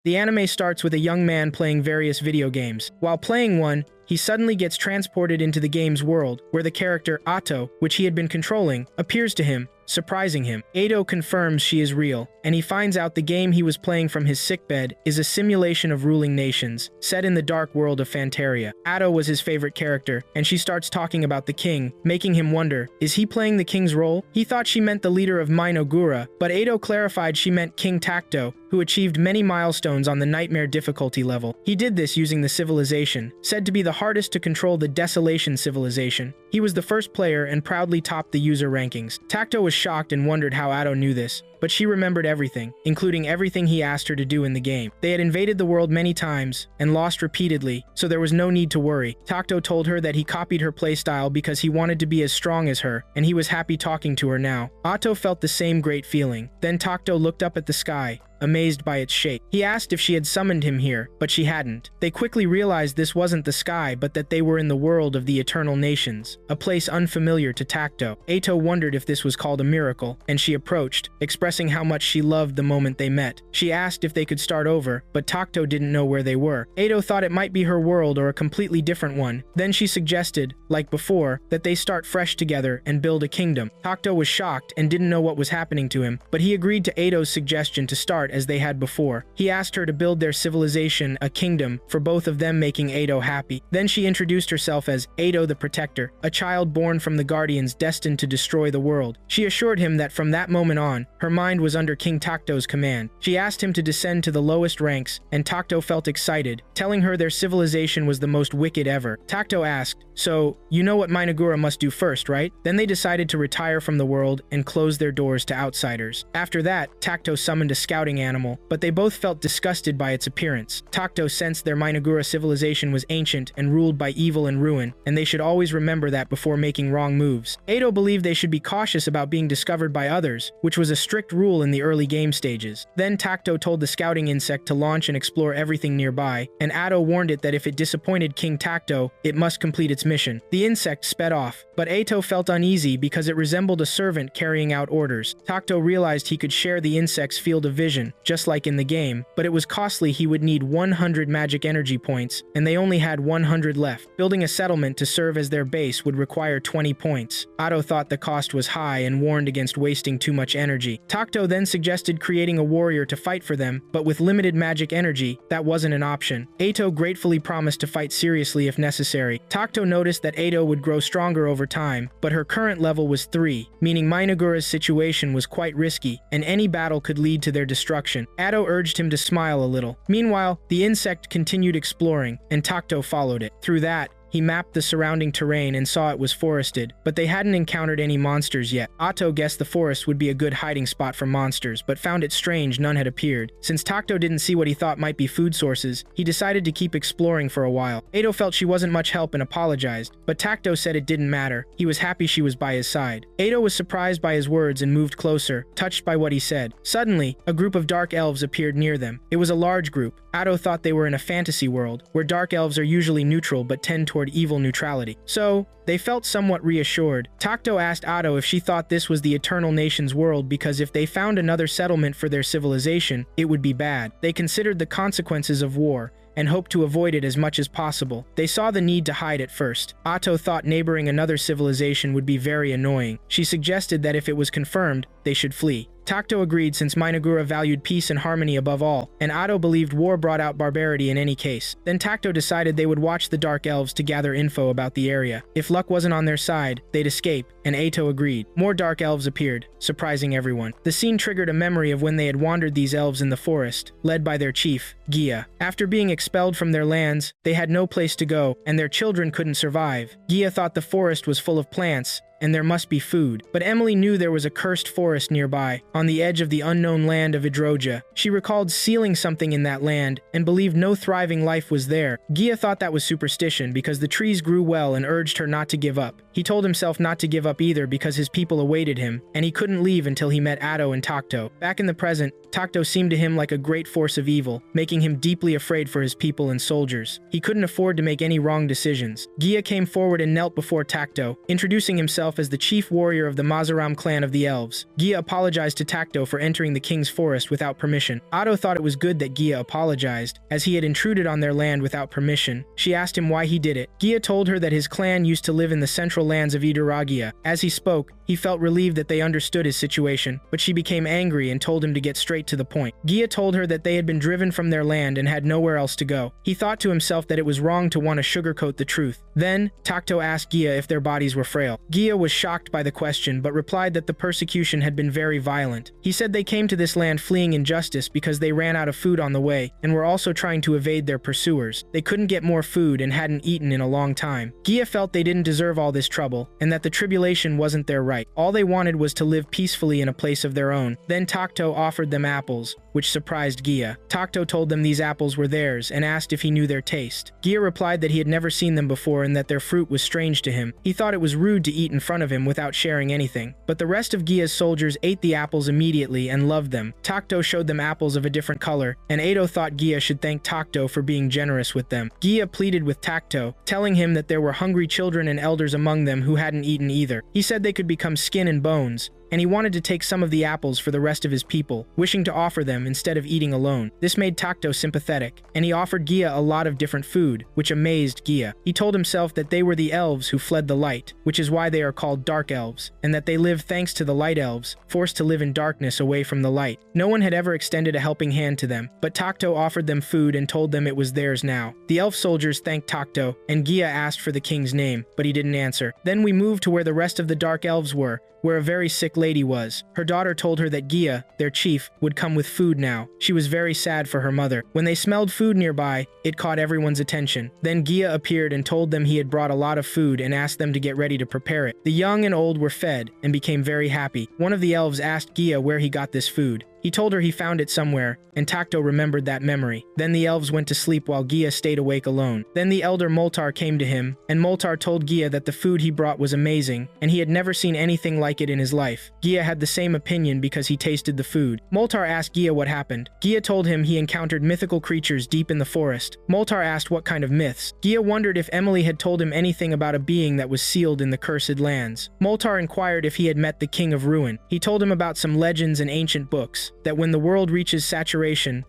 The anime starts with a young man playing various video games. While playing one, he suddenly gets transported into the game's world, where the character Ato, which he had been controlling, appears to him, surprising him. Ato confirms she is real, and he finds out the game he was playing from his sickbed is a simulation of ruling nations, set in the dark world of Fantaria. Ato was his favorite character, and she starts talking about the king, making him wonder, is he playing the king's role? He thought she meant the leader of Minogura, but Ato clarified she meant King Takto, who achieved many milestones on the nightmare difficulty level. He did this using the civilization, said to be the hardest to control, the Desolation civilization. He was the first player and proudly topped the user rankings. Takto was shocked and wondered how Ato knew this, but she remembered everything, including everything he asked her to do in the game. They had invaded the world many times and lost repeatedly, so there was no need to worry. Takto told her that he copied her playstyle because he wanted to be as strong as her, and he was happy talking to her now. Ato felt the same great feeling. Then Takto looked up at the sky, amazed by its shape. He asked if she had summoned him here, but she hadn't. They quickly realized this wasn't the sky, but that they were in the world of the Eternal Nations, a place unfamiliar to Takto. Ato wondered if this was called a miracle, and she approached, expressing how much she loved the moment they met. She asked if they could start over, but Takto didn't know where they were. Ato thought it might be her world or a completely different one. Then she suggested, like before, that they start fresh together and build a kingdom. Takto was shocked and didn't know what was happening to him, but he agreed to Ato's suggestion to start as they had before. He asked her to build their civilization a kingdom for both of them, making Ato happy. Then she introduced herself as Ato the Protector, a child born from the Guardians destined to destroy the world. She assured him that from that moment on, her mind was under King Takto's command. She asked him to descend to the lowest ranks, and Takto felt excited, telling her their civilization was the most wicked ever. Takto asked, "So, you know what Minogura must do first, right?" Then they decided to retire from the world and close their doors to outsiders. After that, Takto summoned a scouting animal, but they both felt disgusted by its appearance. Takto sensed their Minogura civilization was ancient and ruled by evil and ruin, and they should always remember that before making wrong moves. Ato believed they should be cautious about being discovered by others, which was a strict rule in the early game stages. Then Takto told the scouting insect to launch and explore everything nearby, and Ato warned it that if it disappointed King Takto, it must complete its mission. The insect sped off, but Ato felt uneasy because it resembled a servant carrying out orders. Takto realized he could share the insect's field of vision, just like in the game, but it was costly. He would need 100 magic energy points, and they only had 100 left. Building a settlement to serve as their base would require 20 points. Ato thought the cost was high and warned against wasting too much energy. Takto then suggested creating a warrior to fight for them, but with limited magic energy, that wasn't an option. Ato gratefully promised to fight seriously if necessary. Takto noticed that Ato would grow stronger over time, but her current level was 3, meaning Minogura's situation was quite risky, and any battle could lead to their destruction. Ato urged him to smile a little. Meanwhile, the insect continued exploring, and Takto followed it. Through that, he mapped the surrounding terrain and saw it was forested, but they hadn't encountered any monsters yet. Ato guessed the forest would be a good hiding spot for monsters, but found it strange none had appeared. Since Takto didn't see what he thought might be food sources, he decided to keep exploring for a while. Ato felt she wasn't much help and apologized, but Takto said it didn't matter. He was happy she was by his side. Ato was surprised by his words and moved closer, touched by what he said. Suddenly, a group of dark elves appeared near them. It was a large group. Ato thought they were in a fantasy world, where dark elves are usually neutral but tend toward evil neutrality. So, they felt somewhat reassured. Takto asked Ato if she thought this was the Eternal Nations world because if they found another settlement for their civilization, it would be bad. They considered the consequences of war and hoped to avoid it as much as possible. They saw the need to hide at first. Ato thought neighboring another civilization would be very annoying. She suggested that if it was confirmed, they should flee. Takto agreed since Minogura valued peace and harmony above all, and Ato believed war brought out barbarity in any case. Then Takto decided they would watch the Dark Elves to gather info about the area. If luck wasn't on their side, they'd escape, and Ato agreed. More Dark Elves appeared, surprising everyone. The scene triggered a memory of when they had wandered these elves in the forest, led by their chief, Gia. After being expelled from their lands, they had no place to go, and their children couldn't survive. Gia thought the forest was full of plants, and there must be food. But Emily knew there was a cursed forest nearby, on the edge of the unknown land of Idroja. She recalled sealing something in that land, and believed no thriving life was there. Gia thought that was superstition because the trees grew well and urged her not to give up. He told himself not to give up either because his people awaited him, and he couldn't leave until he met Ato and Takto. Back in the present, Takto seemed to him like a great force of evil, making him deeply afraid for his people and soldiers. He couldn't afford to make any wrong decisions. Gia came forward and knelt before Takto, introducing himself himself as the chief warrior of the Mazaram clan of the elves. Gia apologized to Takto for entering the king's forest without permission. Otto thought it was good that Gia apologized, as he had intruded on their land without permission. She asked him why he did it. Gia told her that his clan used to live in the central lands of Idaragia. As he spoke, he felt relieved that they understood his situation, but she became angry and told him to get straight to the point. Gia told her that they had been driven from their land and had nowhere else to go. He thought to himself that it was wrong to want to sugarcoat the truth. Then, Takto asked Gia if their bodies were frail. Gia was shocked by the question, but replied that the persecution had been very violent. He said they came to this land fleeing injustice because they ran out of food on the way, and were also trying to evade their pursuers. They couldn't get more food and hadn't eaten in a long time. Gia felt they didn't deserve all this trouble, and that the tribulation wasn't their right. All they wanted was to live peacefully in a place of their own. Then Takto offered them apples, which surprised Gia. Takto told them these apples were theirs and asked if he knew their taste. Gia replied that he had never seen them before and that their fruit was strange to him. He thought it was rude to eat in front of him without sharing anything. But the rest of Gia's soldiers ate the apples immediately and loved them. Takto showed them apples of a different color, and Edo thought Gia should thank Takto for being generous with them. Gia pleaded with Takto, telling him that there were hungry children and elders among them who hadn't eaten either. He said they could become skin and bones, and he wanted to take some of the apples for the rest of his people, wishing to offer them instead of eating alone. This made Takto sympathetic, and he offered Gia a lot of different food, which amazed Gia. He told himself that they were the elves who fled the light, which is why they are called dark elves, and that they live thanks to the light elves, forced to live in darkness away from the light. No one had ever extended a helping hand to them, but Takto offered them food and told them it was theirs now. The elf soldiers thanked Takto, and Gia asked for the king's name, but he didn't answer. Then we moved to where the rest of the dark elves were, where a very sick lady was. Her daughter told her that Gia, their chief, would come with food now. She was very sad for her mother. When they smelled food nearby, it caught everyone's attention. Then Gia appeared and told them he had brought a lot of food and asked them to get ready to prepare it. The young and old were fed and became very happy. One of the elves asked Gia where he got this food. He told her he found it somewhere, and Takto remembered that memory. Then the elves went to sleep while Gia stayed awake alone. Then the elder Moltar came to him, and Moltar told Gia that the food he brought was amazing, and he had never seen anything like it in his life. Gia had the same opinion because he tasted the food. Moltar asked Gia what happened. Gia told him he encountered mythical creatures deep in the forest. Moltar asked what kind of myths. Gia wondered if Emily had told him anything about a being that was sealed in the cursed lands. Moltar inquired if he had met the King of Ruin. He told him about some legends and ancient books, that when the world reaches saturation,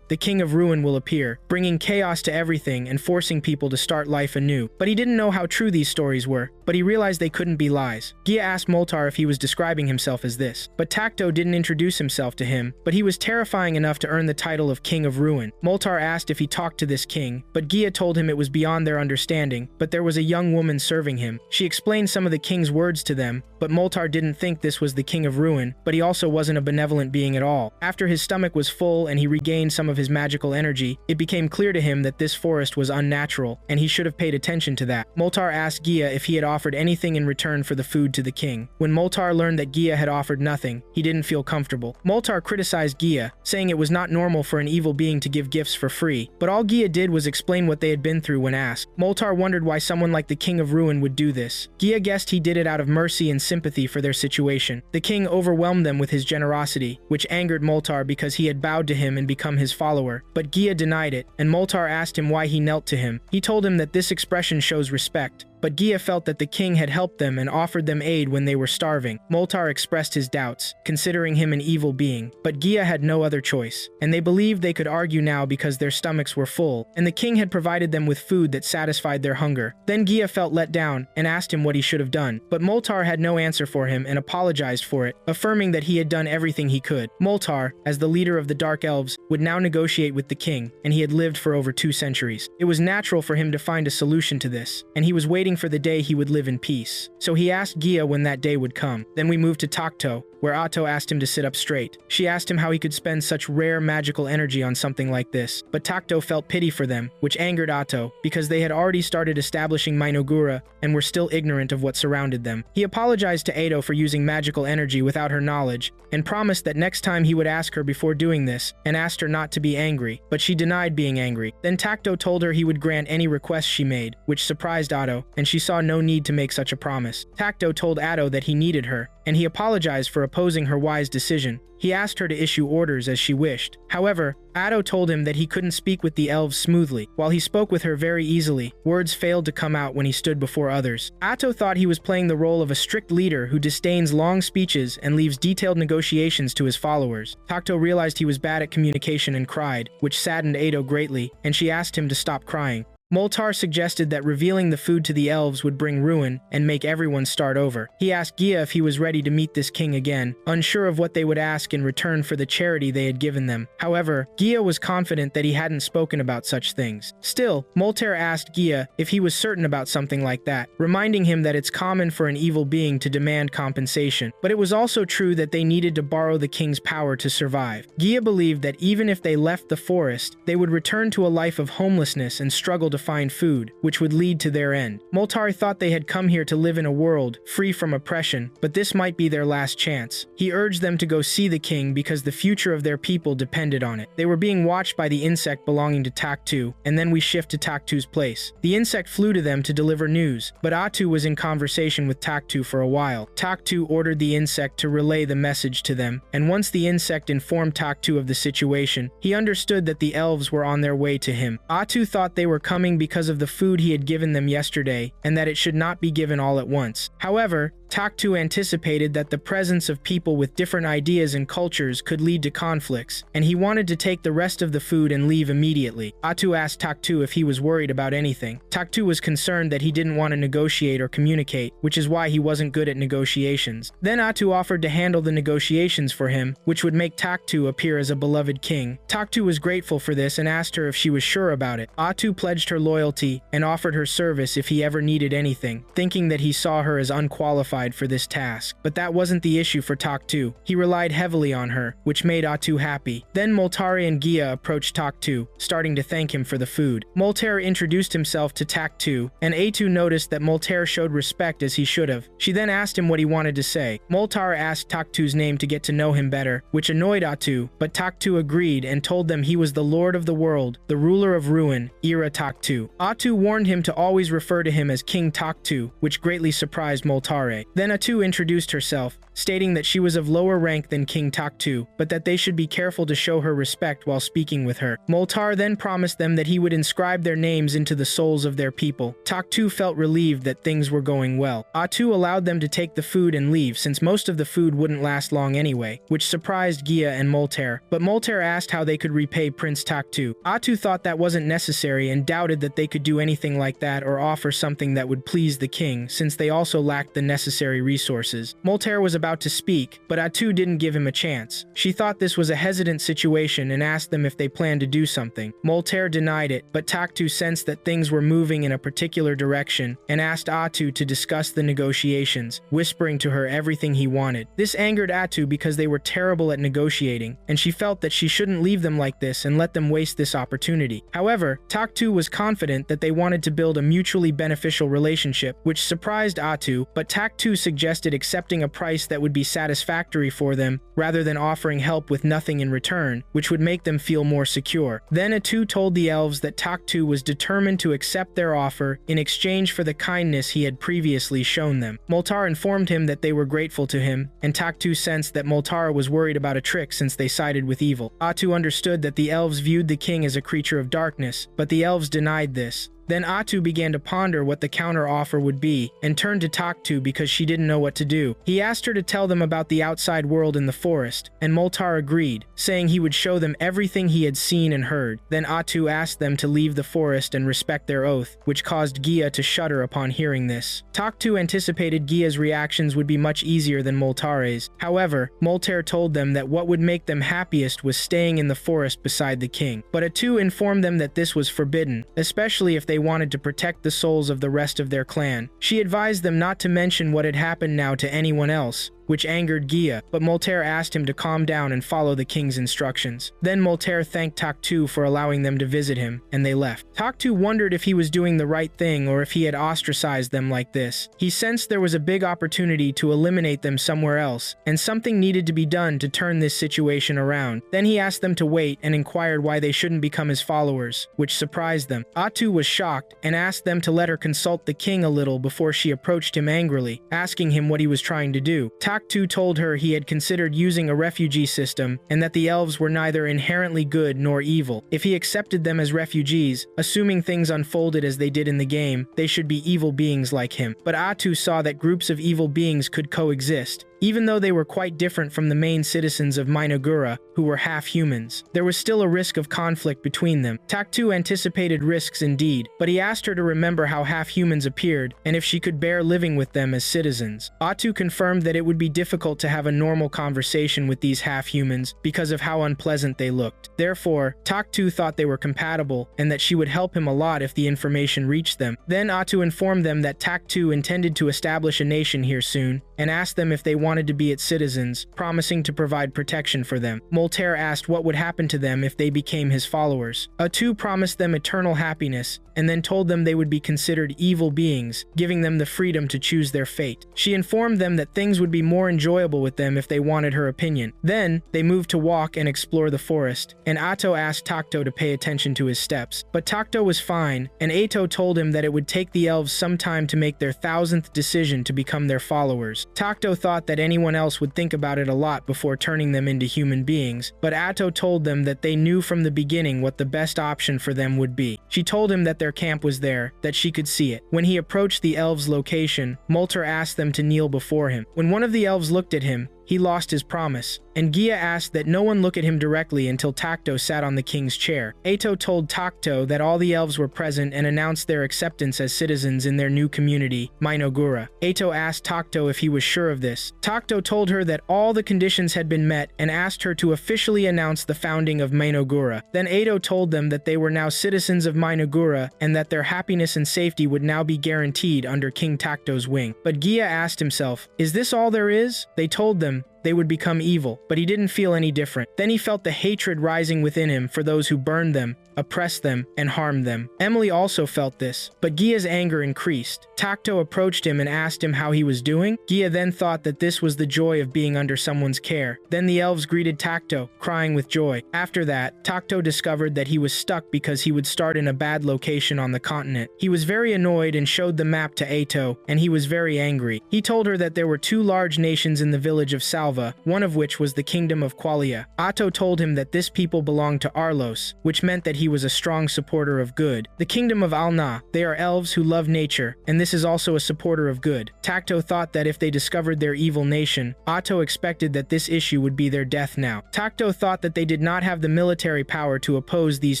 the King of Ruin will appear, bringing chaos to everything and forcing people to start life anew. But he didn't know how true these stories were, but he realized they couldn't be lies. Gia asked Moltar if he was describing himself as this, but Takto didn't introduce himself to him, but he was terrifying enough to earn the title of King of Ruin. Moltar asked if he talked to this king, but Gia told him it was beyond their understanding, but there was a young woman serving him. She explained some of the king's words to them, but Moltar didn't think this was the King of Ruin, but he also wasn't a benevolent being at all. After his stomach was full and he regained some of his magical energy, it became clear to him that this forest was unnatural, and he should have paid attention to that. Moltar asked Gia if he had offered anything in return for the food to the king. When Moltar learned that Gia had offered nothing, he didn't feel comfortable. Moltar criticized Gia, saying it was not normal for an evil being to give gifts for free, but all Gia did was explain what they had been through when asked. Moltar wondered why someone like the King of Ruin would do this. Gia guessed he did it out of mercy and sympathy for their situation. The king overwhelmed them with his generosity, which angered Moltar because he had bowed to him and become his follower. But Gia denied it, and Moltar asked him why he knelt to him. He told him that this expression shows respect. But Gia felt that the king had helped them and offered them aid when they were starving. Moltar expressed his doubts, considering him an evil being, but Gia had no other choice, and they believed they could argue now because their stomachs were full, and the king had provided them with food that satisfied their hunger. Then Gia felt let down and asked him what he should have done, but Moltar had no answer for him and apologized for it, affirming that he had done everything he could. Moltar, as the leader of the Dark Elves, would now negotiate with the king, and he had lived for over 2 centuries. It was natural for him to find a solution to this, and he was waiting for the day he would live in peace. So he asked Gia when that day would come. Then we moved to Takto, where Atto asked him to sit up straight. She asked him how he could spend such rare magical energy on something like this, but Takto felt pity for them, which angered Atto, because they had already started establishing Minogura and were still ignorant of what surrounded them. He apologized to Ado for using magical energy without her knowledge, and promised that next time he would ask her before doing this, and asked her not to be angry, but she denied being angry. Then Takto told her he would grant any request she made, which surprised Atto, and she saw no need to make such a promise. Takto told Atto that he needed her, and he apologized for opposing her wise decision. He asked her to issue orders as she wished. However, Atto told him that he couldn't speak with the elves smoothly. While he spoke with her very easily, words failed to come out when he stood before others. Atto thought he was playing the role of a strict leader who disdains long speeches and leaves detailed negotiations to his followers. Takto realized he was bad at communication and cried, which saddened Ado greatly, and she asked him to stop crying. Moltar suggested that revealing the food to the elves would bring ruin and make everyone start over. He asked Gia if he was ready to meet this king again, unsure of what they would ask in return for the charity they had given them. However, Gia was confident that he hadn't spoken about such things. Still, Moltar asked Gia if he was certain about something like that, reminding him that it's common for an evil being to demand compensation. But it was also true that they needed to borrow the king's power to survive. Gia believed that even if they left the forest, they would return to a life of homelessness and struggle to find food, which would lead to their end. Moltar thought they had come here to live in a world free from oppression, but this might be their last chance. He urged them to go see the king because the future of their people depended on it. They were being watched by the insect belonging to Taktu, and then we shift to Taktu's place. The insect flew to them to deliver news, but Atu was in conversation with Taktu for a while. Taktu ordered the insect to relay the message to them, and once the insect informed Taktu of the situation, he understood that the elves were on their way to him. Atu thought they were coming because of the food he had given them yesterday, and that it should not be given all at once. However, Taktu anticipated that the presence of people with different ideas and cultures could lead to conflicts, and he wanted to take the rest of the food and leave immediately. Atu asked Taktu if he was worried about anything. Taktu was concerned that he didn't want to negotiate or communicate, which is why he wasn't good at negotiations. Then Atu offered to handle the negotiations for him, which would make Taktu appear as a beloved king. Taktu was grateful for this and asked her if she was sure about it. Atu pledged her loyalty and offered her service if he ever needed anything, thinking that he saw her as unqualified for this task. But that wasn't the issue for Taktu. He relied heavily on her, which made Atu happy. Then Moltari and Gia approached Taktu, starting to thank him for the food. Moltar introduced himself to Taktu, and Atu noticed that Moltar showed respect as he should have. She then asked him what he wanted to say. Moltar asked Taktu's name to get to know him better, which annoyed Atu, but Taktu agreed and told them he was the Lord of the World, the ruler of ruin, Ira Taktu. Atu warned him to always refer to him as King Taktu, which greatly surprised Moltare. Then Atu introduced herself, stating that she was of lower rank than King Taktu, but that they should be careful to show her respect while speaking with her. Moltar then promised them that he would inscribe their names into the souls of their people. Taktu felt relieved that things were going well. Atu allowed them to take the food and leave since most of the food wouldn't last long anyway, which surprised Gia and Moltar. But Moltar asked how they could repay Prince Taktu. Atu thought that wasn't necessary and doubted that they could do anything like that or offer something that would please the king, since they also lacked the necessary resources. Moltar was about to speak, but Atu didn't give him a chance. She thought this was a hesitant situation and asked them if they planned to do something. Moltar denied it, but Taktu sensed that things were moving in a particular direction and asked Atu to discuss the negotiations, whispering to her everything he wanted. This angered Atu because they were terrible at negotiating, and she felt that she shouldn't leave them like this and let them waste this opportunity. However, Taktu was confident that they wanted to build a mutually beneficial relationship, which surprised Atu, but Taktu suggested accepting a price that would be satisfactory for them rather than offering help with nothing in return, which would make them feel more secure. Then Atu told the elves that Taktu was determined to accept their offer in exchange for the kindness he had previously shown them. Moltar informed him that they were grateful to him, and Taktu sensed that Moltar was worried about a trick since they sided with evil. Atu understood that the elves viewed the king as a creature of darkness, but the elves denied this. Then Atu began to ponder what the counter-offer would be, and turned to Taktu because she didn't know what to do. He asked her to tell them about the outside world in the forest, and Moltar agreed, saying he would show them everything he had seen and heard. Then Atu asked them to leave the forest and respect their oath, which caused Gia to shudder upon hearing this. Taktu anticipated Gia's reactions would be much easier than Moltare's. However, Moltar told them that what would make them happiest was staying in the forest beside the king. But Atu informed them that this was forbidden, especially if they wanted to protect the souls of the rest of their clan. She advised them not to mention what had happened now to anyone else, which angered Gia, but Moltar asked him to calm down and follow the king's instructions. Then Moltar thanked Taktu for allowing them to visit him, and they left. Taktu wondered if he was doing the right thing or if he had ostracized them like this. He sensed there was a big opportunity to eliminate them somewhere else, and something needed to be done to turn this situation around. Then he asked them to wait and inquired why they shouldn't become his followers, which surprised them. Atu was shocked and asked them to let her consult the king a little before she approached him angrily, asking him what he was trying to do. Taktu told her he had considered using a refugee system and that the elves were neither inherently good nor evil. If he accepted them as refugees, assuming things unfolded as they did in the game, they should be evil beings like him. But Atu saw that groups of evil beings could coexist, even though they were quite different from the main citizens of Minogura, who were half-humans. There was still a risk of conflict between them. Taktu anticipated risks indeed, but he asked her to remember how half-humans appeared and if she could bear living with them as citizens. Atu confirmed that it would be difficult to have a normal conversation with these half-humans because of how unpleasant they looked. Therefore, Taktu thought they were compatible and that she would help him a lot if the information reached them. Then Atu informed them that Taktu intended to establish a nation here soon and asked them if they wanted to be its citizens, promising to provide protection for them. Moltaire asked what would happen to them if they became his followers. Atu promised them eternal happiness and then told them they would be considered evil beings, giving them the freedom to choose their fate. She informed them that things would be more enjoyable with them if they wanted her opinion. Then, they moved to walk and explore the forest, and Ato asked Takto to pay attention to his steps. But Takto was fine, and Ato told him that it would take the elves some time to make their 1000th decision to become their followers. Takto thought that anyone else would think about it a lot before turning them into human beings, but Ato told them that they knew from the beginning what the best option for them would be. She told him that their camp was there, that she could see it. When he approached the elves' location, Moltar asked them to kneel before him. When one of the elves looked at him, he lost his promise, and Gia asked that no one look at him directly until Takto sat on the king's chair. Ato told Takto that all the elves were present and announced their acceptance as citizens in their new community, Minogura. Ato asked Takto if he was sure of this. Takto told her that all the conditions had been met and asked her to officially announce the founding of Minogura. Then Ato told them that they were now citizens of Minogura and that their happiness and safety would now be guaranteed under King Takto's wing. But Gia asked himself, "Is this all there is?" They told them they would become evil, but he didn't feel any different. Then he felt the hatred rising within him for those who burned them, oppressed them, and harmed them. Emily also felt this, but Gia's anger increased. Takto approached him and asked him how he was doing. Gia then thought that this was the joy of being under someone's care. Then the elves greeted Takto, crying with joy. After that, Takto discovered that he was stuck because he would start in a bad location on the continent. He was very annoyed and showed the map to Ato, and he was very angry. He told her that there were 2 large nations in the village of Salva, one of which was the kingdom of Qualia. Ato told him that this people belonged to Arlos, which meant that he was a strong supporter of good. The kingdom of Alna, they are elves who love nature, and this is also a supporter of good. Takto thought that if they discovered their evil nation, Ato expected that this issue would be their death now. Takto thought that they did not have the military power to oppose these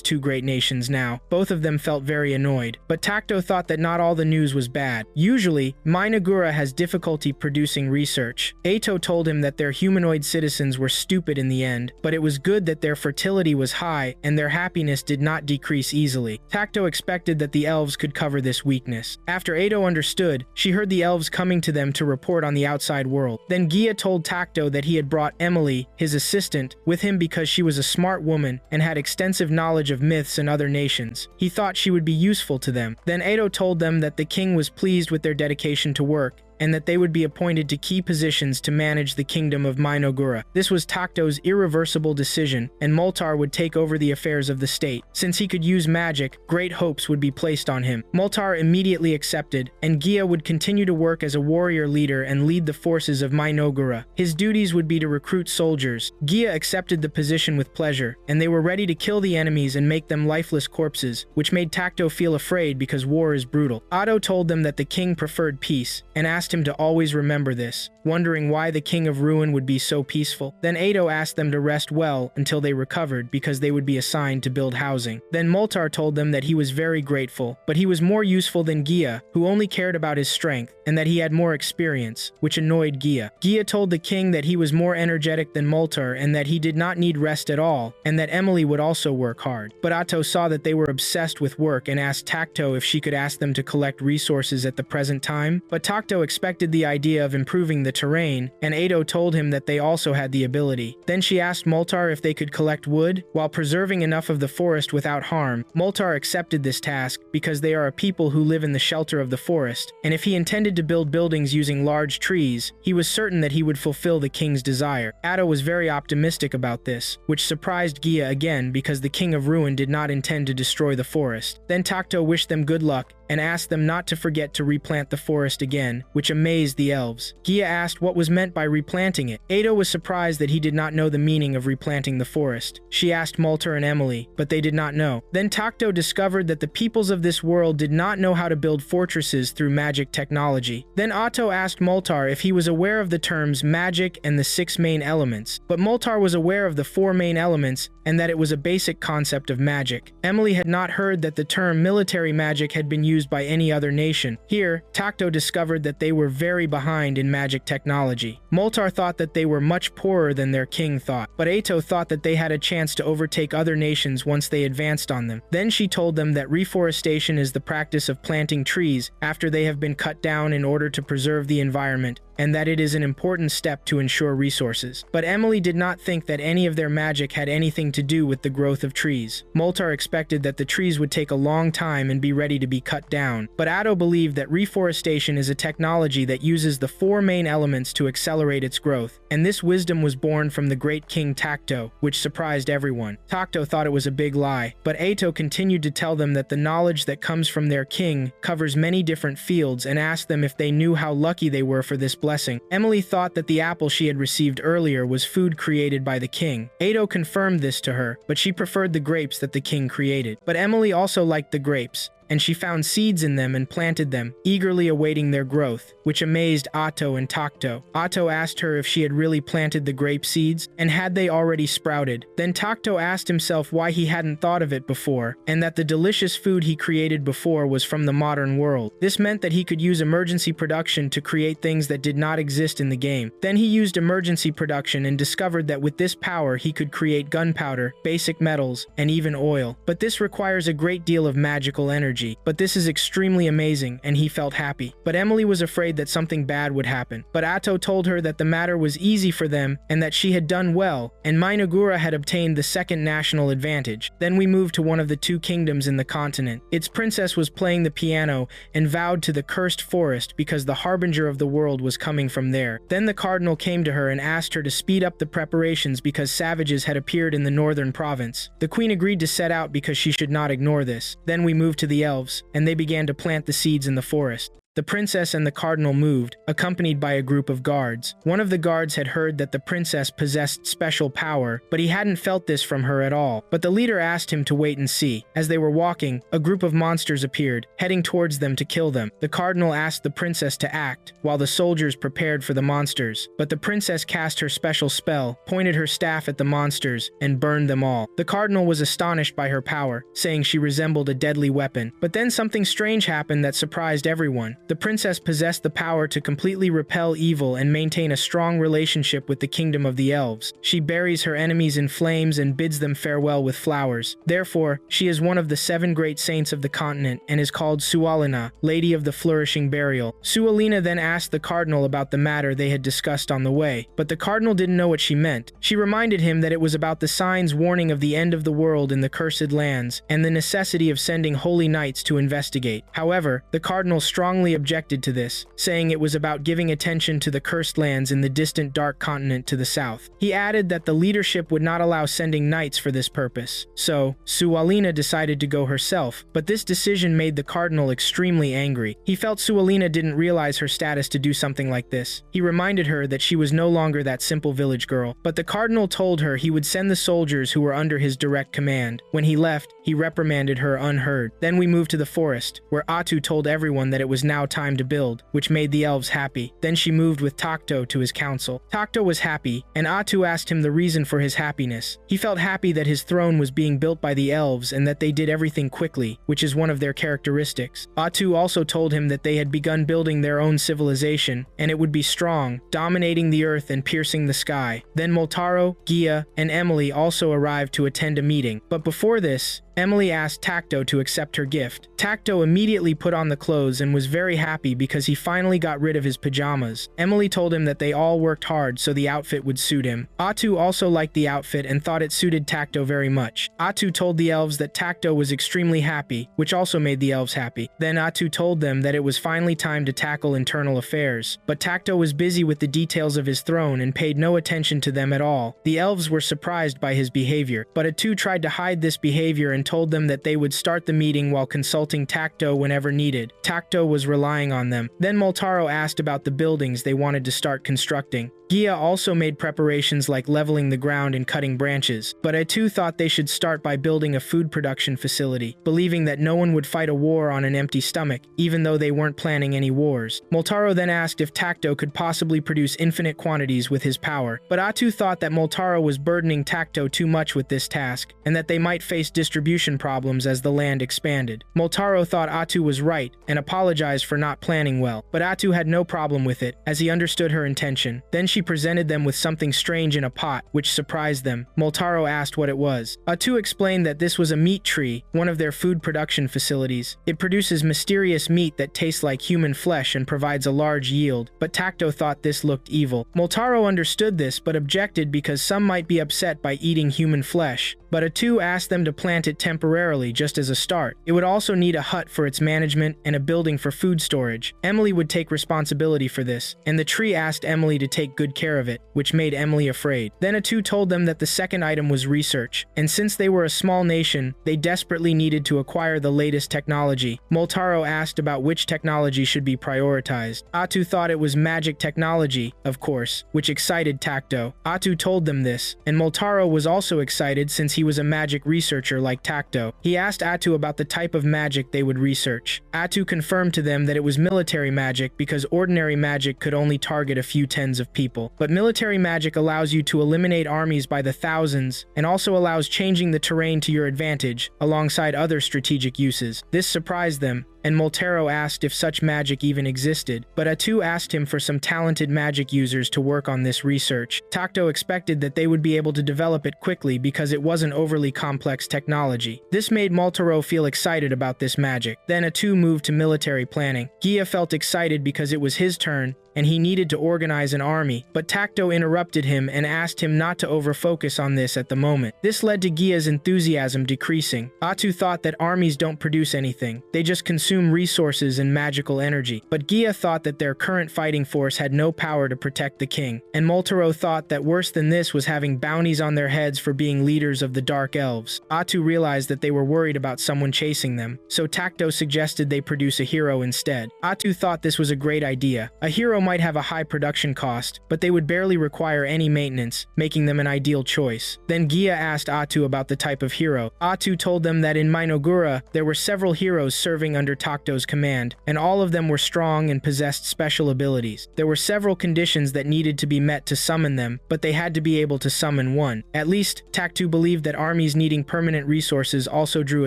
2 great nations now. Both of them felt very annoyed. But Takto thought that not all the news was bad. Usually, Minogura has difficulty producing research. Ato told him that their humanoid citizens were stupid in the end, but it was good that their fertility was high and their happiness did not decrease easily. Takto expected that the elves could cover this weakness. After Ato understood, she heard the elves coming to them to report on the outside world. Then Gia told Takto that he had brought Emily, his assistant, with him because she was a smart woman and had extensive knowledge of myths and other nations. He thought she would be useful to them. Then Ato told them that the king was pleased with their dedication to work and that they would be appointed to key positions to manage the kingdom of Minogura. This was Takto's irreversible decision, and Moltar would take over the affairs of the state. Since he could use magic, great hopes would be placed on him. Moltar immediately accepted, and Gia would continue to work as a warrior leader and lead the forces of Minogura. His duties would be to recruit soldiers. Gia accepted the position with pleasure, and they were ready to kill the enemies and make them lifeless corpses, which made Takto feel afraid because war is brutal. Ato told them that the king preferred peace, and asked him to always remember this, wondering why the King of Ruin would be so peaceful. Then Ato asked them to rest well until they recovered because they would be assigned to build housing. Then Moltar told them that he was very grateful, but he was more useful than Gia, who only cared about his strength, and that he had more experience, which annoyed Gia. Gia told the king that he was more energetic than Moltar and that he did not need rest at all, and that Emily would also work hard. But Ato saw that they were obsessed with work and asked Takto if she could ask them to collect resources at the present time, but Takto expected the idea of improving the terrain, and Ato told him that they also had the ability. Then she asked Moltar if they could collect wood, while preserving enough of the forest without harm. Moltar accepted this task because they are a people who live in the shelter of the forest, and if he intended to build buildings using large trees, he was certain that he would fulfill the king's desire. Ato was very optimistic about this, which surprised Gia again because the King of Ruin did not intend to destroy the forest. Then Takto wished them good luck and asked them not to forget to replant the forest again, which amazed the elves. Gia asked what was meant by replanting it. Edo was surprised that he did not know the meaning of replanting the forest. She asked Moltar and Emily, but they did not know. Then Takto discovered that the peoples of this world did not know how to build fortresses through magic technology. Then Otto asked Moltar if he was aware of the terms magic and the 6 main elements, but Moltar was aware of the 4 main elements and that it was a basic concept of magic. Emily had not heard that the term military magic had been used by any other nation. Here, Takto discovered that they were very behind in magic technology. Moltar thought that they were much poorer than their king thought, but Eto thought that they had a chance to overtake other nations once they advanced on them. Then she told them that reforestation is the practice of planting trees after they have been cut down in order to preserve the environment, and that it is an important step to ensure resources. But Emily did not think that any of their magic had anything to do with the growth of trees. Moltar expected that the trees would take a long time and be ready to be cut down, but Atto believed that reforestation is a technology that uses the 4 main elements to accelerate its growth, and this wisdom was born from the great king Takto, which surprised everyone. Takto thought it was a big lie, but Eto continued to tell them that the knowledge that comes from their king covers many different fields and asked them if they knew how lucky they were for this blessing. Emily thought that the apple she had received earlier was food created by the king. Edo confirmed this to her, but she preferred the grapes that the king created. But Emily also liked the grapes, and she found seeds in them and planted them, eagerly awaiting their growth, which amazed Atto and Takto. Atto asked her if she had really planted the grape seeds, and had they already sprouted. Then Takto asked himself why he hadn't thought of it before, and that the delicious food he created before was from the modern world. This meant that he could use emergency production to create things that did not exist in the game. Then he used emergency production and discovered that with this power he could create gunpowder, basic metals, and even oil. But this requires a great deal of magical energy. But this is extremely amazing, and he felt happy. But Emily was afraid that something bad would happen. But Atto told her that the matter was easy for them, and that she had done well, and Minogura had obtained the 2nd national advantage. Then we moved to one of the 2 kingdoms in the continent. Its princess was playing the piano, and vowed to the cursed forest because the harbinger of the world was coming from there. Then the cardinal came to her and asked her to speed up the preparations because savages had appeared in the northern province. The queen agreed to set out because she should not ignore this. Then we moved to the elves, and they began to plant the seeds in the forest. The princess and the cardinal moved, accompanied by a group of guards. One of the guards had heard that the princess possessed special power, but he hadn't felt this from her at all. But the leader asked him to wait and see. As they were walking, a group of monsters appeared, heading towards them to kill them. The cardinal asked the princess to act, while the soldiers prepared for the monsters. But the princess cast her special spell, pointed her staff at the monsters, and burned them all. The cardinal was astonished by her power, saying she resembled a deadly weapon. But then something strange happened that surprised everyone. The princess possessed the power to completely repel evil and maintain a strong relationship with the kingdom of the elves. She buries her enemies in flames and bids them farewell with flowers. Therefore, she is one of the 7 great saints of the continent and is called Sualina, Lady of the Flourishing Burial. Sualina then asked the cardinal about the matter they had discussed on the way, but the cardinal didn't know what she meant. She reminded him that it was about the signs warning of the end of the world in the cursed lands and the necessity of sending holy knights to investigate. However, the cardinal strongly objected to this, saying it was about giving attention to the cursed lands in the distant dark continent to the south. He added that the leadership would not allow sending knights for this purpose. So, Sualina decided to go herself, but this decision made the cardinal extremely angry. He felt Sualina didn't realize her status to do something like this. He reminded her that she was no longer that simple village girl, but the cardinal told her he would send the soldiers who were under his direct command. When he left, he reprimanded her unheard. Then we moved to the forest, where Atu told everyone that it was now time to build, which made the elves happy. Then she moved with Takto to his council. Takto was happy, and Atu asked him the reason for his happiness. He felt happy that his throne was being built by the elves and that they did everything quickly, which is one of their characteristics. Atu also told him that they had begun building their own civilization, and it would be strong, dominating the earth and piercing the sky. Then Moltaro, Gia, and Emily also arrived to attend a meeting. But before this, Emily asked Takto to accept her gift. Takto immediately put on the clothes and was very happy because he finally got rid of his pajamas. Emily told him that they all worked hard so the outfit would suit him. Atu also liked the outfit and thought it suited Takto very much. Atu told the elves that Takto was extremely happy, which also made the elves happy. Then Atu told them that it was finally time to tackle internal affairs. But Takto was busy with the details of his throne and paid no attention to them at all. The elves were surprised by his behavior, but Atu tried to hide this behavior and told them that they would start the meeting while consulting Tacto whenever needed. Tacto was relying on them. Then Moltaro asked about the buildings they wanted to start constructing. Gia also made preparations like leveling the ground and cutting branches, but Atu thought they should start by building a food production facility, believing that no one would fight a war on an empty stomach, even though they weren't planning any wars. Moltaro then asked if Tacto could possibly produce infinite quantities with his power, but Atu thought that Moltaro was burdening Tacto too much with this task, and that they might face distribution problems as the land expanded. Moltaro thought Atu was right, and apologized for not planning well, but Atu had no problem with it, as he understood her intention. Then she presented them with something strange in a pot, which surprised them. Moltaro asked what it was. Atu explained that this was a meat tree, one of their food production facilities. It produces mysterious meat that tastes like human flesh and provides a large yield, but Tacto thought this looked evil. Moltaro understood this, but objected because some might be upset by eating human flesh. But Atu asked them to plant it temporarily, just as a start. It would also need a hut for its management and a building for food storage. Emily would take responsibility for this, and the tree asked Emily to take good care of it, which made Emily afraid. Then Atu told them that the second item was research, and since they were a small nation, they desperately needed to acquire the latest technology. Moltaro asked about which technology should be prioritized. Atu thought it was magic technology, of course, which excited Tacto. Atu told them this, and Moltaro was also excited since he was a magic researcher like Tacto. He asked Atu about the type of magic they would research. Atu confirmed to them that it was military magic because ordinary magic could only target a few tens of people. But military magic allows you to eliminate armies by the thousands, and also allows changing the terrain to your advantage, alongside other strategic uses. This surprised them, and Moltaro asked if such magic even existed, but Atu asked him for some talented magic users to work on this research. Tacto expected that they would be able to develop it quickly because it wasn't overly complex technology. This made Moltaro feel excited about this magic. Then Atu moved to military planning. Gia felt excited because it was his turn, and he needed to organize an army, but Tacto interrupted him and asked him not to overfocus on this at the moment. This led to Gia's enthusiasm decreasing. Atu thought that armies don't produce anything, they just consume resources and magical energy, but Gia thought that their current fighting force had no power to protect the king, and Moltaro thought that worse than this was having bounties on their heads for being leaders of the Dark Elves. Atu realized that they were worried about someone chasing them, so Tacto suggested they produce a hero instead. Atu thought this was a great idea. A hero might have a high production cost, but they would barely require any maintenance, making them an ideal choice. Then Gia asked Atu about the type of hero. Atu told them that in Minogura, there were several heroes serving under Tacto's command, and all of them were strong and possessed special abilities. There were several conditions that needed to be met to summon them, but they had to be able to summon one. At least, Tacto believed that armies needing permanent resources also drew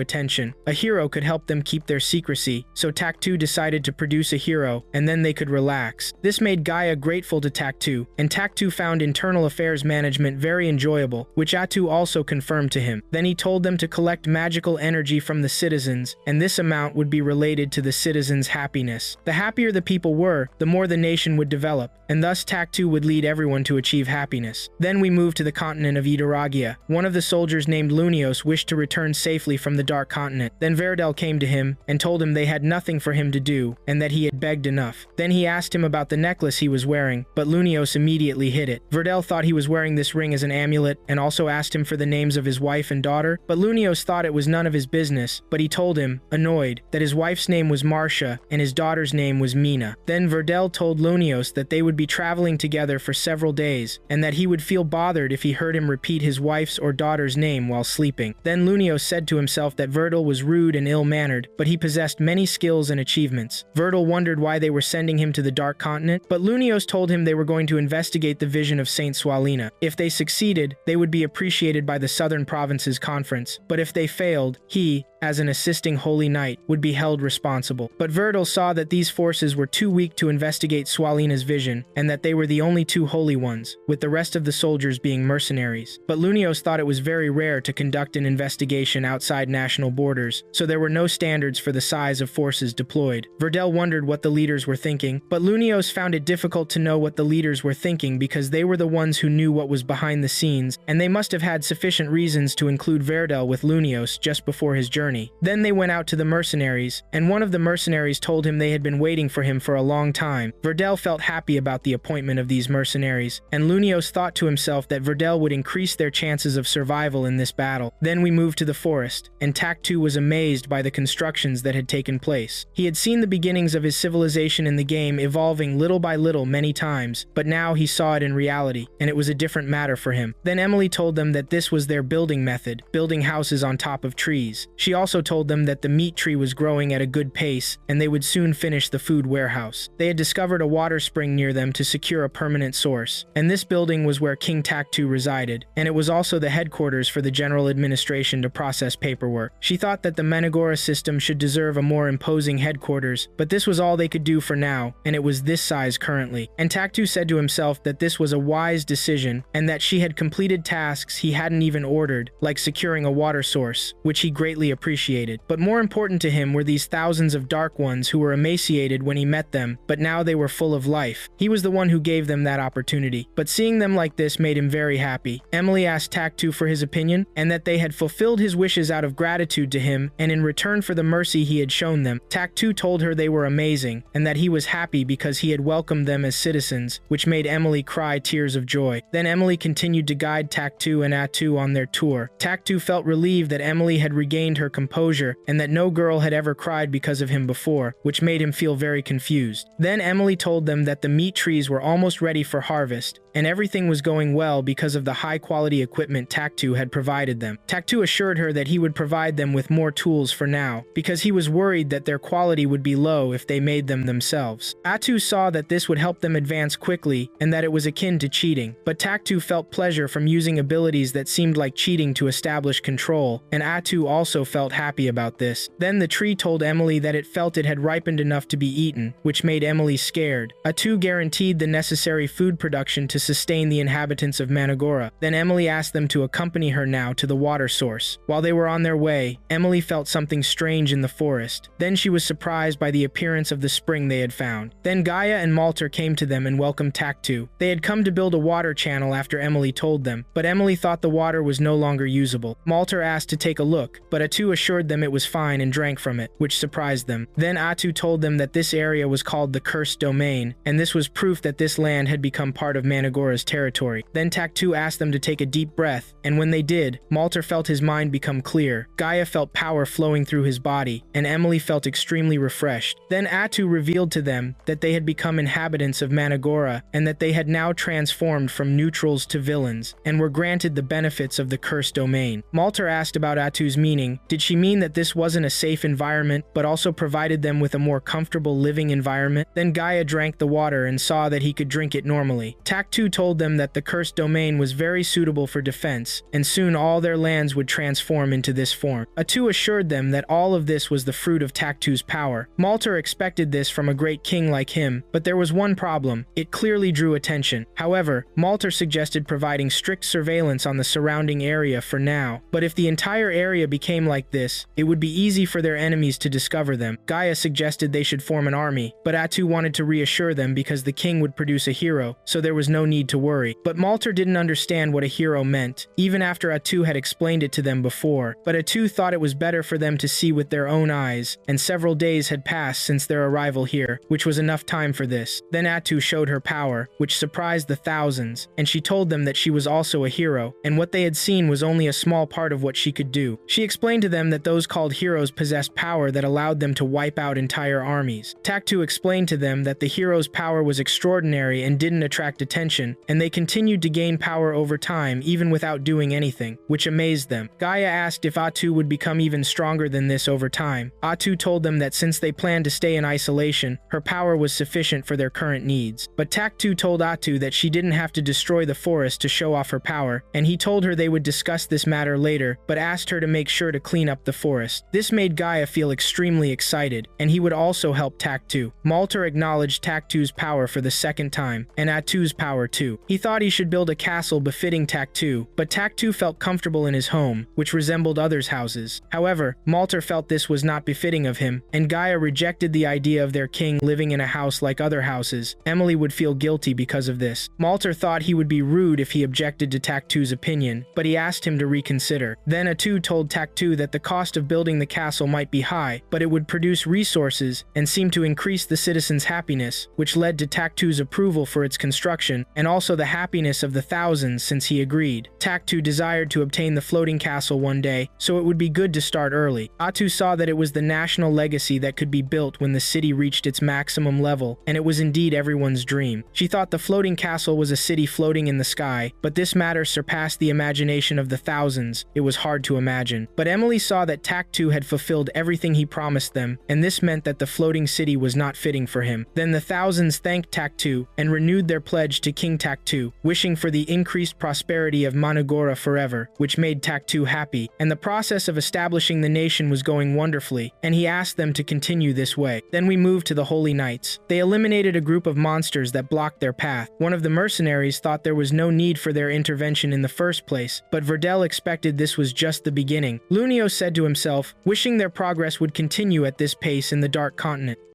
attention. A hero could help them keep their secrecy, so Tacto decided to produce a hero, and then they could relax. This made Gaia grateful to Tacto, and Tacto found internal affairs management very enjoyable, which Atu also confirmed to him. Then he told them to collect magical energy from the citizens, and this amount would be related to the citizens' happiness. The happier the people were, the more the nation would develop, and thus Tacto would lead everyone to achieve happiness. Then we moved to the continent of Idaragia. One of the soldiers named Lunios wished to return safely from the Dark Continent. Then Verdel came to him and told him they had nothing for him to do, and that he had begged enough. Then he asked him about the necklace he was wearing, but Lunios immediately hid it. Verdel thought he was wearing this ring as an amulet, and also asked him for the names of his wife and daughter, but Lunios thought it was none of his business, but he told him, annoyed, that his wife's name was Marcia, and his daughter's name was Mina. Then Verdel told Lunios that they would be traveling together for several days, and that he would feel bothered if he heard him repeat his wife's or daughter's name while sleeping. Then Lunios said to himself that Verdel was rude and ill-mannered, but he possessed many skills and achievements. Verdel wondered why they were sending him to the Dark Continent, but Lunios told him they were going to investigate the vision of Saint Swalina. If they succeeded, they would be appreciated by the Southern Provinces Conference, but if they failed, he, as an assisting Holy Knight, would be held responsible. But Verdel saw that these forces were too weak to investigate Swalina's vision, and that they were the only two holy ones, with the rest of the soldiers being mercenaries. But Lunios thought it was very rare to conduct an investigation outside national borders, so there were no standards for the size of forces deployed. Verdel wondered what the leaders were thinking, but Lunios found it difficult to know what the leaders were thinking because they were the ones who knew what was behind the scenes, and they must have had sufficient reasons to include Verdel with Lunios just before his journey. journey. Then they went out to the mercenaries, and one of the mercenaries told him they had been waiting for him for a long time. Verdel felt happy about the appointment of these mercenaries, and Lunios thought to himself that Verdel would increase their chances of survival in this battle. Then we moved to the forest, and Taktu was amazed by the constructions that had taken place. He had seen the beginnings of his civilization in the game evolving little by little many times, but now he saw it in reality, and it was a different matter for him. Then Emily told them that this was their building method, building houses on top of trees. She also told them that the meat tree was growing at a good pace, and they would soon finish the food warehouse. They had discovered a water spring near them to secure a permanent source, and this building was where King Taktu resided, and it was also the headquarters for the general administration to process paperwork. She thought that the Minogura system should deserve a more imposing headquarters, but this was all they could do for now, and it was this size currently. And Taktu said to himself that this was a wise decision, and that she had completed tasks he hadn't even ordered, like securing a water source, which he greatly appreciated. But more important to him were these thousands of Dark Ones who were emaciated when he met them, but now they were full of life. He was the one who gave them that opportunity, but seeing them like this made him very happy. Emily asked Taktu for his opinion, and that they had fulfilled his wishes out of gratitude to him, and in return for the mercy he had shown them. Taktu told her they were amazing, and that he was happy because he had welcomed them as citizens, which made Emily cry tears of joy. Then Emily continued to guide Taktu and Atu on their tour. Taktu felt relieved that Emily had regained her composure, and that no girl had ever cried because of him before, which made him feel very confused. Then Emily told them that the meat trees were almost ready for harvest, and everything was going well because of the high-quality equipment Taktu had provided them. Taktu assured her that he would provide them with more tools for now, because he was worried that their quality would be low if they made them themselves. Atu saw that this would help them advance quickly, and that it was akin to cheating, but Taktu felt pleasure from using abilities that seemed like cheating to establish control, and Atu also felt happy about this. Then the tree told Emily that it felt it had ripened enough to be eaten, which made Emily scared. Atu guaranteed the necessary food production to sustain the inhabitants of Minogura. Then Emily asked them to accompany her now to the water source. While they were on their way, Emily felt something strange in the forest. Then she was surprised by the appearance of the spring they had found. Then Gaia and Malter came to them and welcomed Taktu. They had come to build a water channel after Emily told them, but Emily thought the water was no longer usable. Malter asked to take a look, but Atu assured them it was fine and drank from it, which surprised them. Then Atu told them that this area was called the Cursed Domain, and this was proof that this land had become part of Minogura's territory. Then Taktu asked them to take a deep breath, and when they did, Malter felt his mind become clear. Gaia felt power flowing through his body, and Emily felt extremely refreshed. Then Atu revealed to them that they had become inhabitants of Minogura, and that they had now transformed from neutrals to villains, and were granted the benefits of the Cursed Domain. Malter asked about Atu's meaning. Did she mean that this wasn't a safe environment, but also provided them with a more comfortable living environment? Then Gaia drank the water and saw that he could drink it normally. Taktu told them that the Cursed Domain was very suitable for defense, and soon all their lands would transform into this form. Atu assured them that all of this was the fruit of Taktu's power. Malter expected this from a great king like him, but there was one problem. It clearly drew attention. However, Malter suggested providing strict surveillance on the surrounding area for now, but if the entire area became like this, it would be easy for their enemies to discover them. Gaia suggested they should form an army, but Atu wanted to reassure them because the king would produce a hero, so there was no need to worry. But Malter didn't understand what a hero meant, even after Atu had explained it to them before. But Atu thought it was better for them to see with their own eyes, and several days had passed since their arrival here, which was enough time for this. Then Atu showed her power, which surprised the thousands, and she told them that she was also a hero, and what they had seen was only a small part of what she could do. She explained to them that those called heroes possessed power that allowed them to wipe out entire armies. Taktu explained to them that the hero's power was extraordinary and didn't attract attention, and they continued to gain power over time even without doing anything, which amazed them. Gaia asked if Atu would become even stronger than this over time. Atu told them that since they planned to stay in isolation, her power was sufficient for their current needs. But Taktu told Atu that she didn't have to destroy the forest to show off her power, and he told her they would discuss this matter later, but asked her to make sure to clean up the forest. This made Gaia feel extremely excited, and he would also help Taktu. Malter acknowledged Taktu's power for the second time, and Atu's power too. He thought he should build a castle befitting Taktu, but Taktu felt comfortable in his home, which resembled others' houses. However, Malter felt this was not befitting of him, and Gaia rejected the idea of their king living in a house like other houses. Emily would feel guilty because of this. Malter thought he would be rude if he objected to Taktu's opinion, but he asked him to reconsider. Then Atu told Taktu that the cost of building the castle might be high, but it would produce resources and seem to increase the citizens' happiness, which led to Taktu's approval for its construction, and also the happiness of the thousands since he agreed. Taktu desired to obtain the floating castle one day, so it would be good to start early. Atu saw that it was the national legacy that could be built when the city reached its maximum level, and it was indeed everyone's dream. She thought the floating castle was a city floating in the sky, but this matter surpassed the imagination of the thousands. It was hard to imagine. But Emily saw that Taktu had fulfilled everything he promised them, and this meant that the floating city was not fitting for him. Then the thousands thanked Taktu and renewed their pledge to King Taktu, wishing for the increased prosperity of Minogura forever, which made Taktu happy, and the process of establishing the nation was going wonderfully, and he asked them to continue this way. Then we moved to the Holy Knights. They eliminated a group of monsters that blocked their path. One of the mercenaries thought there was no need for their intervention in the first place, but Verdel expected this was just the beginning. Lunio said to himself, wishing their progress would continue at this pace in the Dark Continent.